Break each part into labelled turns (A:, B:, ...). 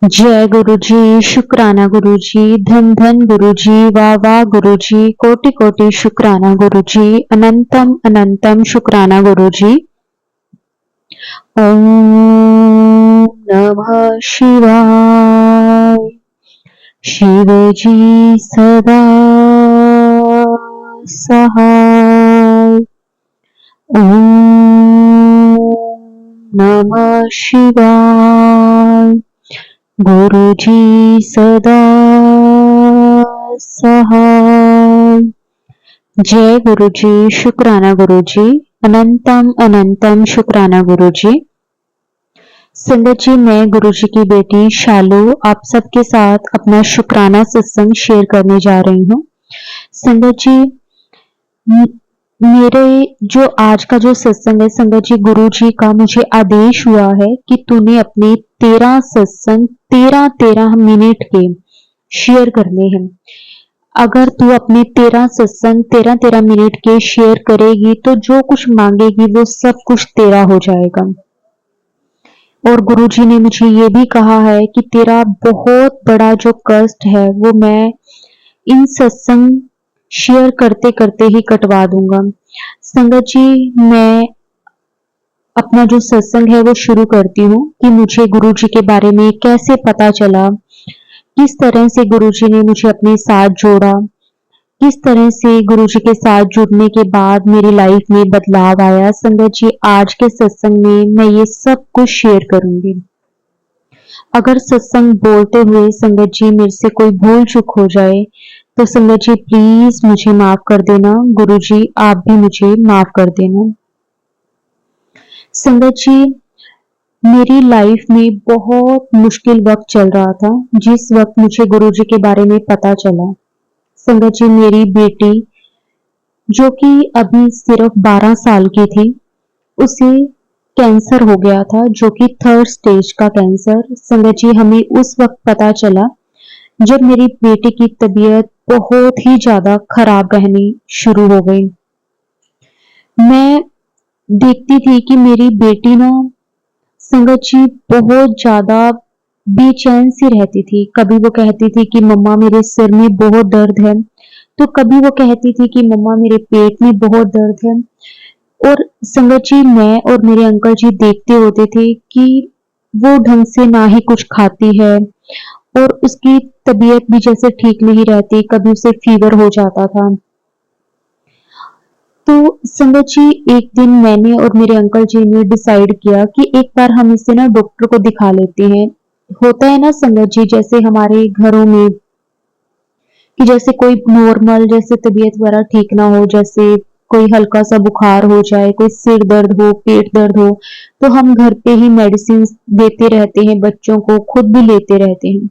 A: जय गुरु जी, शुक्राना गुरु जी, धन धन गुरु जी, वाह वाह गुरु जी, कोटि कोटि शुक्राना गुरु जी, अनंतम अनंतम शुक्राना गुरु जी। ओम नमः शिवाय। शिव जी सदा सहाय। ओम नमः शिवाय। गुरु जी सदा सहाय। जय गुरु जी, शुक्राना गुरु जी, अनंतम अनंतम शुक्राना गुरु जी। संगत जी, मैं गुरु जी की बेटी शालू आप सबके साथ अपना शुक्राना सत्संग शेयर करने जा रही हूँ। संगत जी, मेरे जो आज का जो सत्संग है संगत जी, गुरु जी का मुझे आदेश हुआ है कि तूने अपने 13 सत्संग 13 मिनट के शेयर करने हैं। अगर तू अपने 13 सत्संग 13 मिनट के शेयर करेगी तो जो कुछ मांगेगी वो सब कुछ तेरा हो जाएगा। और गुरुजी ने मुझे ये भी कहा है कि तेरा बहुत बड़ा जो कष्ट है वो मैं इन सत्संग शेयर करते करते ही कटवा दूंगा। संगत जी, मैं अपना जो सत्संग है वो शुरू करती हूँ कि मुझे गुरुजी के बारे में कैसे पता चला, किस तरह से गुरुजी ने मुझे अपने साथ जोड़ा, किस तरह से गुरुजी के साथ जुड़ने के बाद मेरी लाइफ में बदलाव आया। संगत जी, आज के सत्संग में मैं ये सब कुछ शेयर करूंगी। अगर सत्संग बोलते हुए संगत जी मेरे से कोई भूल चूक हो जाए तो संगत जी प्लीज मुझे माफ कर देना। गुरु जी आप भी मुझे माफ कर देना। संगत जी, मेरी लाइफ में बहुत मुश्किल वक्त चल रहा था जिस वक्त मुझे गुरु जी के बारे में पता चला। संगत जी, मेरी बेटी जो कि अभी सिर्फ 12 साल की थी, उसे कैंसर हो गया था जो कि 3rd स्टेज का कैंसर। संगत जी, हमें उस वक्त पता चला जब मेरी बेटी की तबीयत बहुत ही ज्यादा खराब रहनी शुरू हो गई। मैं देखती थी कि मेरी बेटी ना संगत जी बहुत ज्यादा बेचैन सी रहती थी। कभी वो कहती थी कि मम्मा मेरे सिर में बहुत दर्द है, तो कभी वो कहती थी कि मम्मा मेरे पेट में बहुत दर्द है। और संगत जी, मैं और मेरे अंकल जी देखते होते थे कि वो ढंग से ना ही कुछ खाती है और उसकी तबीयत भी जैसे ठीक नहीं रहती, कभी उसे फीवर हो जाता था। तो संगत जी, एक दिन मैंने और मेरे अंकल जी ने डिसाइड किया कि एक बार हम इसे ना डॉक्टर को दिखा लेते हैं। होता है ना संगत जी, जैसे हमारे घरों में कि जैसे कोई नॉर्मल जैसे तबीयत वगैरह ठीक ना हो, जैसे कोई हल्का सा बुखार हो जाए, कोई सिर दर्द हो, पेट दर्द हो, तो हम घर पे ही मेडिसिन देते रहते हैं बच्चों को, खुद भी लेते रहते हैं।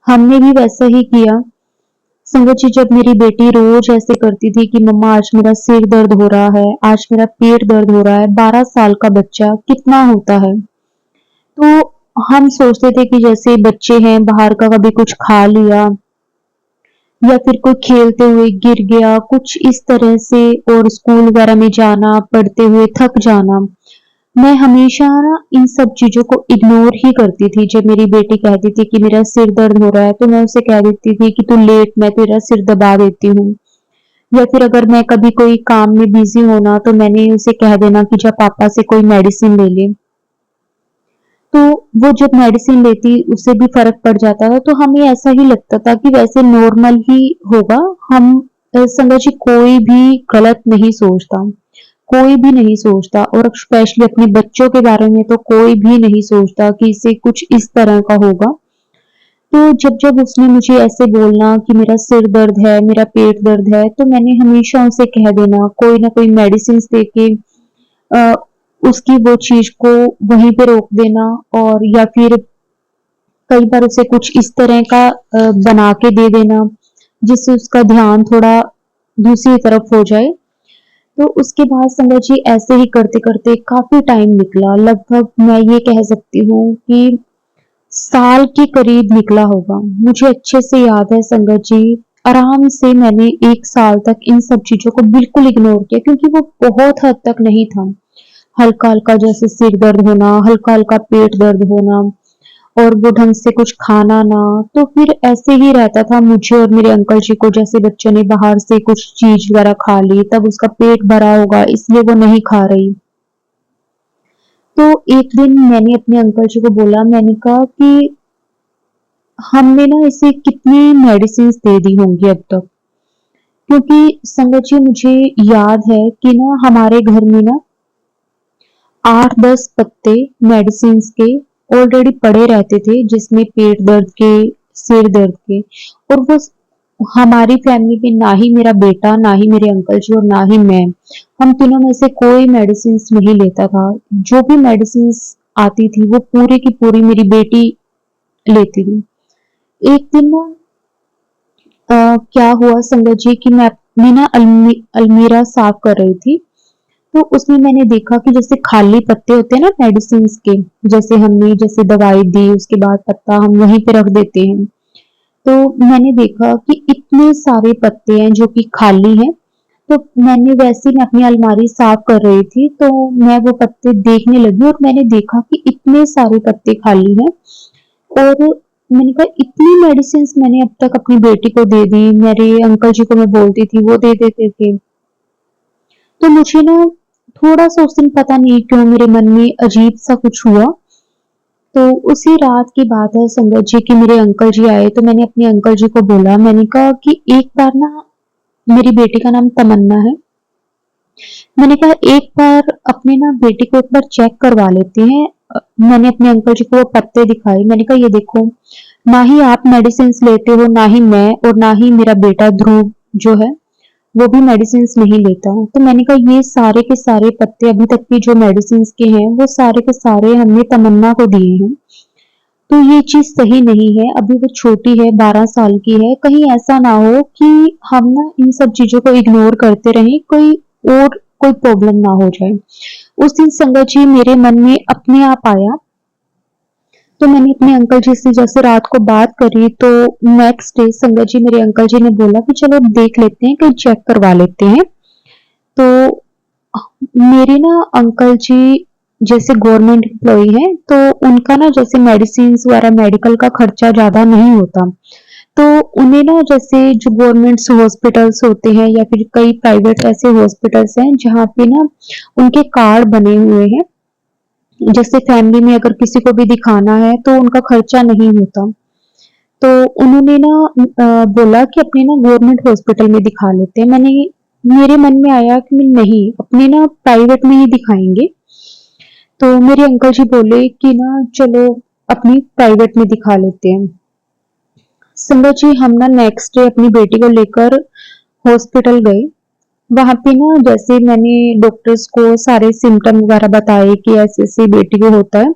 A: हमने भी वैसा ही किया। संगत जी, जब मेरी बेटी रोज ऐसे करती थी कि मम्मा आज मेरा सिर दर्द हो रहा है, आज मेरा पेट दर्द हो रहा है, 12 साल का बच्चा कितना होता है, तो हम सोचते थे कि जैसे बच्चे हैं बाहर का कभी कुछ खा लिया या फिर कोई खेलते हुए गिर गया, कुछ इस तरह से, और स्कूल वगैरह में जाना, पढ़ते हुए थक जाना। मैं हमेशा ना इन सब चीजों को इग्नोर ही करती थी। जब मेरी बेटी कहती थी कि मेरा सिर दर्द हो रहा है तो मैं उसे कह देती थी कि तू लेट, मैं तेरा सिर दबा देती हूँ। या फिर अगर मैं कभी कोई काम में बिजी होना तो मैंने उसे कह देना कि जा पापा से कोई मेडिसिन ले ले। तो वो जब मेडिसिन लेती उससे भी फर्क पड़ जाता था, तो हमें ऐसा ही लगता था कि वैसे नॉर्मल ही होगा। हम संगत जी कोई भी गलत नहीं सोचता, कोई भी नहीं सोचता, और स्पेशली अपने बच्चों के बारे में तो कोई भी नहीं सोचता कि इसे कुछ इस तरह का होगा। तो जब जब उसने मुझे ऐसे बोलना कि मेरा सिर दर्द है, मेरा पेट दर्द है, तो मैंने हमेशा उसे कह देना कोई ना कोई मेडिसिन दे के अ, उसकी वो चीज को वहीं पे रोक देना, और या फिर कई बार उसे कुछ इस तरह का बना के दे देना जिससे उसका ध्यान थोड़ा दूसरी तरफ हो जाए। तो उसके बाद संगत जी ऐसे ही करते करते काफी टाइम निकला, लगभग मैं ये कह सकती हूँ कि साल के करीब निकला होगा। मुझे अच्छे से याद है संगत जी, आराम से मैंने 1 साल तक इन सब चीजों को बिल्कुल इग्नोर किया, क्योंकि वो बहुत हद तक नहीं था। हल्का हल्का जैसे सिर दर्द होना, हल्का हल्का पेट दर्द होना, और वो ढंग से कुछ खाना ना, तो फिर ऐसे ही रहता था मुझे और मेरे अंकल जी को, जैसे बच्चों ने बाहर से कुछ चीज वगैरह खा ली, तब उसका पेट भरा होगा इसलिए वो नहीं खा रही। तो एक दिन मैंने अपने अंकल जी को बोला, मैंने कहा कि हमने ना इसे कितनी मेडिसिन दे दी होंगी अब तक, क्योंकि संगत जी मुझे याद है कि ना हमारे घर में ना 8-10 पत्ते मेडिसिन के ऑलरेडी पड़े रहते थे, जिसमें पेट दर्द के, सिर दर्द के। और वो हमारी फैमिली में ना ही मेरा बेटा, ना ही मेरे अंकल जी और ना ही मैं, हम तीनों में से कोई मेडिसिन नहीं लेता था। जो भी मेडिसिन आती थी वो पूरी की पूरी मेरी बेटी लेती थी। एक दिन ना क्या हुआ संगत जी कि मैं अपनी ना अलमीरा साफ कर रही थी, तो उसमें मैंने देखा कि जैसे खाली पत्ते होते हैं ना मेडिसिन के, जैसे हमने जैसे दवाई दी उसके बाद पत्ता हम वहीं पे रख देते हैं, तो मैंने देखा कि इतने सारे पत्ते हैं जो कि खाली हैं। तो मैंने वैसे ही मैं अपनी अलमारी साफ कर रही थी, तो मैं वो पत्ते देखने लगी और मैंने देखा कि इतने सारे पत्ते खाली हैं। और मैंने कहा इतनी मेडिसिन मैंने अब तक अपनी बेटी को दे दी, मेरे अंकल जी को मैं बोलती थी वो दे देते थे। तो मुझे ना थोड़ा सा उस दिन पता नहीं क्यों मेरे मन में अजीब सा कुछ हुआ। तो उसी रात की बात है संगत जी कि मेरे अंकल जी आए, तो मैंने अपने अंकल जी को बोला, मैंने कहा कि एक बार ना, मेरी बेटी का नाम तमन्ना है, मैंने कहा एक बार अपने ना बेटी को एक बार चेक करवा लेते हैं। मैंने अपने अंकल जी को वो पत्ते दिखाए, मैंने कहा ये देखो, ना ही आप मेडिसिन लेते हो, ना ही मैं, और ना ही मेरा बेटा ध्रुव जो है वो भी मेडिसिन नहीं लेता। तो मैंने कहा ये सारे के सारे पत्ते अभी तक की जो मेडिसिन के हैं वो सारे के सारे हमने तमन्ना को दिए हैं, तो ये चीज सही नहीं है। अभी वो छोटी है, 12 साल की है, कहीं ऐसा ना हो कि हम ना इन सब चीजों को इग्नोर करते रहें, कोई और कोई प्रॉब्लम ना हो जाए। उस दिन संगत जी मेरे मन में अपने आप आया, तो मैंने अपने अंकल जी से जैसे रात को बात करी, तो नेक्स्ट डे संगत जी मेरे अंकल जी ने बोला कि चलो देख लेते हैं, कहीं चेक करवा लेते हैं। तो मेरे ना अंकल जी जैसे गवर्नमेंट एम्प्लॉई है, तो उनका ना जैसे मेडिसिन वगैरह मेडिकल का खर्चा ज्यादा नहीं होता, तो उन्हें ना जैसे जो गवर्नमेंट हॉस्पिटल्स होते हैं या फिर कई प्राइवेट ऐसे हॉस्पिटल्स हैं जहाँ पे ना उनके कार्ड बने हुए हैं, जैसे फैमिली में अगर किसी को भी दिखाना है तो उनका खर्चा नहीं होता। तो उन्होंने ना बोला कि अपने ना गवर्नमेंट हॉस्पिटल में दिखा लेते हैं। मेरे मन में आया कि मैं नहीं, अपने ना प्राइवेट में ही दिखाएंगे। तो मेरे अंकल जी बोले कि ना चलो अपनी प्राइवेट में दिखा लेते हैं। संगत जी हम ना नेक्स्ट डे अपनी बेटी को लेकर हॉस्पिटल गए। वहां पे ना जैसे मैंने डॉक्टर्स को सारे सिम्टम वगैरह बताए कि ऐसे ऐसे बेटी को होता है,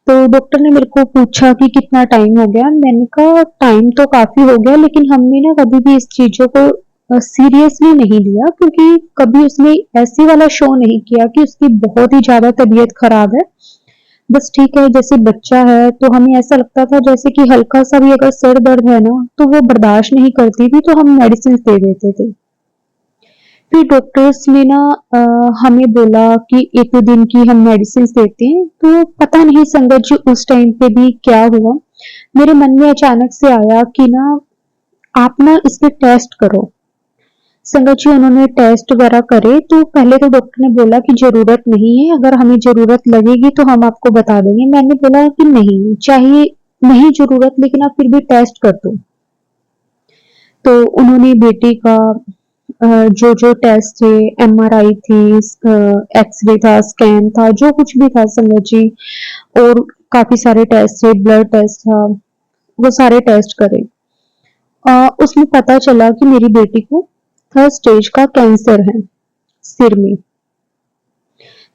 A: तो डॉक्टर ने मेरे को पूछा कि कितना टाइम हो गया। मैंने कहा टाइम तो काफी हो गया, लेकिन हमने ना कभी भी इस चीजों को सीरियसली नहीं लिया, क्योंकि कभी उसने ऐसी वाला शो नहीं किया कि उसकी बहुत ही ज्यादा तबीयत खराब है। बस ठीक है, जैसे बच्चा है तो हमें ऐसा लगता था जैसे कि हल्का सा भी अगर सर दर्द है ना तो वो बर्दाश्त नहीं करती थी, तो हम मेडिसिन दे देते थे। फिर डॉक्टर्स ने ना हमें बोला कि 1-2 दिन की हम मेडिसिन देते हैं, तो पता नहीं संगत जी उस टाइम पे भी क्या हुआ, मेरे मन में अचानक से आया कि ना आप ना इसके टेस्ट करो। संगत जी उन्होंने टेस्ट वगैरह करे, तो पहले तो डॉक्टर ने बोला कि जरूरत नहीं है, अगर हमें जरूरत लगेगी तो हम आपको बता देंगे। मैंने बोला कि नहीं चाहिए, नहीं जरूरत, लेकिन आप फिर भी टेस्ट कर दो। तो उन्होंने बेटी का जो जो टेस्ट थे, एमआरआई थी, एक्सरे था, स्कैन था, जो कुछ भी था संगत जी, और काफी सारे टेस्ट थे, ब्लड टेस्ट था, वो सारे टेस्ट करे। उसमें पता चला कि मेरी बेटी को 3rd स्टेज का कैंसर है सिर में।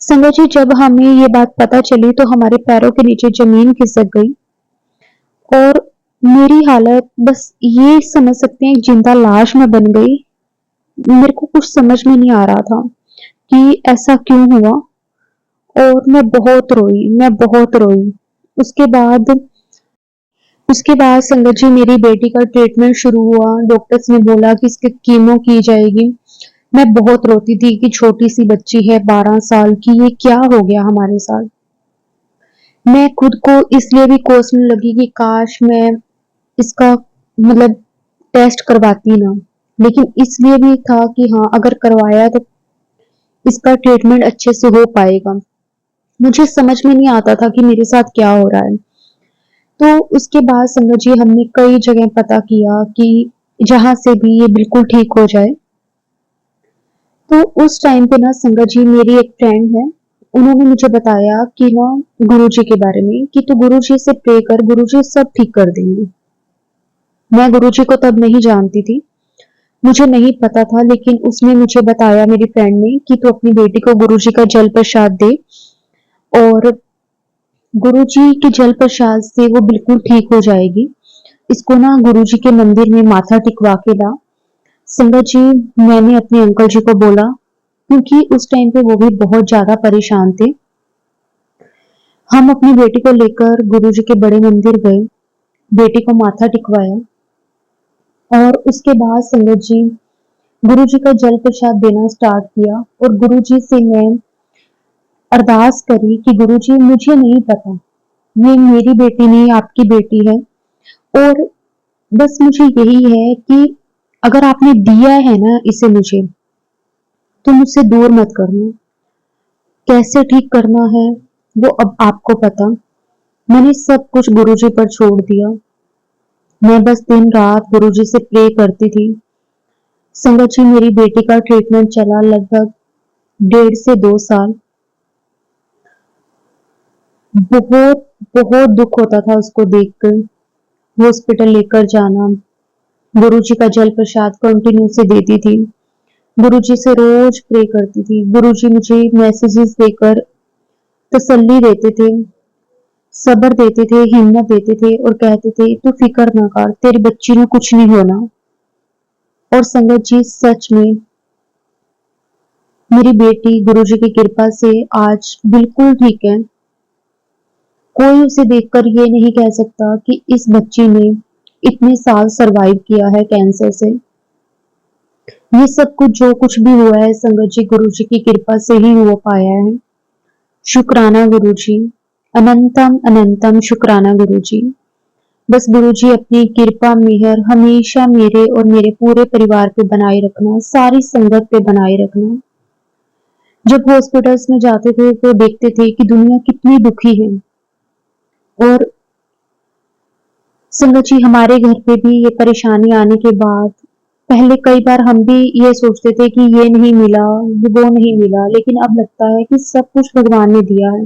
A: संगत जी जब हमें ये बात पता चली तो हमारे पैरों के नीचे जमीन खिसक गई, और मेरी हालत बस ये समझ सकते हैं, जिंदा लाश में बन गई। मेरे को कुछ समझ में नहीं आ रहा था कि ऐसा क्यों हुआ, और मैं बहुत रोई। उसके बाद उसके बाद संगत जी मेरी बेटी का ट्रीटमेंट शुरू हुआ। डॉक्टर्स ने बोला कि इसकी कीमो की जाएगी। मैं बहुत रोती थी कि छोटी सी बच्ची है 12 साल की, ये क्या हो गया हमारे साथ। मैं खुद को इसलिए भी कोसने लगी कि काश मैं इसका मतलब टेस्ट करवाती ना, लेकिन इसलिए भी था कि हाँ अगर करवाया तो इसका ट्रीटमेंट अच्छे से हो पाएगा। मुझे समझ में नहीं आता था कि मेरे साथ क्या हो रहा है। तो उसके बाद संगत जी हमने कई जगह पता किया कि जहां से भी ये बिल्कुल ठीक हो जाए। तो उस टाइम पे ना संगत जी मेरी एक फ्रेंड है, उन्होंने मुझे बताया कि ना गुरुजी के बारे में कि तू गुरुजी से प्रे कर, गुरुजी सब ठीक कर देंगे। मैं गुरुजी को तब नहीं जानती थी, मुझे नहीं पता था, लेकिन उसने मुझे बताया मेरी फ्रेंड ने कि तू अपनी बेटी को गुरुजी का जल प्रसाद दे और गुरुजी के जल प्रसाद से वो बिल्कुल ठीक हो जाएगी। इसको ना गुरुजी के मंदिर में माथा टिकवा के ला। संगत जी मैंने अपने अंकल जी को बोला, क्योंकि उस टाइम पे वो भी बहुत ज्यादा परेशान थे। हम अपनी बेटी को लेकर गुरुजी के बड़े मंदिर गए, बेटी को माथा टिकवाया और उसके बाद संगत जी गुरुजी का जल प्रसाद देना स्टार्ट किया और गुरुजी से मैं अरदास करी कि गुरुजी मुझे नहीं पता, ये मेरी बेटी नहीं आपकी बेटी है और बस मुझे यही है कि अगर आपने दिया है ना इसे मुझे, तो मुझसे दूर मत करना। कैसे ठीक करना है वो अब आपको पता। मैंने सब कुछ गुरुजी पर छोड़ दिया। मैं बस दिन रात गुरुजी से प्रे करती थी। संगत जी मेरी बेटी का ट्रीटमेंट चला लगभग 1.5 से 2 साल। बहुत बहुत दुख होता था उसको देखकर। हॉस्पिटल लेकर जाना, गुरुजी का जल प्रसाद कंटिन्यू से देती थी, गुरुजी से रोज प्रे करती थी। गुरुजी मुझे मैसेजेस देकर तसल्ली देते थे, सब्र देते थे, हिम्मत देते थे और कहते थे तू फिक्र ना कर, तेरी बच्ची ने कुछ नहीं होना। और संगत जी सच में मेरी बेटी गुरुजी की कृपा से आज बिल्कुल ठीक है। कोई उसे देखकर ये नहीं कह सकता कि इस बच्ची ने इतने साल सरवाइव किया है कैंसर से। ये सब कुछ जो कुछ भी हुआ है संगत जी गुरुजी की कृपा से ही हो पाया है। शुक्राना गुरुजी, अनंतम अनंतम शुक्राना गुरुजी। बस गुरुजी अपनी कृपा मेहर हमेशा मेरे और मेरे पूरे परिवार पे बनाए रखना, सारी संगत पे बनाए रखना। जब हॉस्पिटल्स में जाते थे तो देखते थे कि दुनिया कितनी दुखी है और संगत जी हमारे घर पे भी ये परेशानी आने के बाद पहले कई बार हम भी ये सोचते थे कि ये नहीं मिला, ये वो नहीं मिला, लेकिन अब लगता है कि सब कुछ भगवान ने दिया है।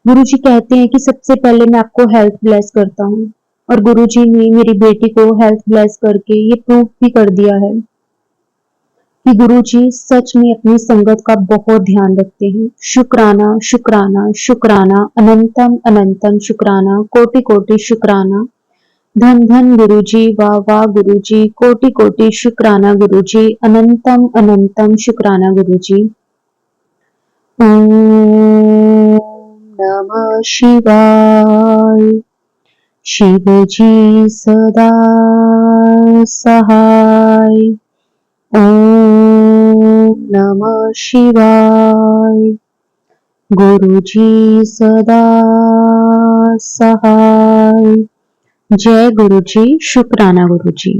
A: गुरुजी कहते हैं कि सबसे पहले मैं आपको हेल्थ ब्लेस करता हूँ और गुरुजी ने मेरी बेटी को हेल्थ ब्लेस करके ये प्रूफ भी कर दिया है कि गुरुजी सच में अपनी संगत का बहुत ध्यान रखते हैं। शुक्राना शुक्राना शुक्राना, अनंतम अनंतम शुक्राना, कोटि कोटि शुक्राना। धन धन गुरुजी, वाह वाह गुरुजी, कोटि कोटि शुक्राना गुरुजी, अनंतम अनंतम शुक्राना गुरुजी। ओम नमः शिवाय। शिव जी सदा सहाय। ओम नमः शिवाय। गुरुजी सदा सहाय। जय गुरुजी, शुक्राना गुरुजी।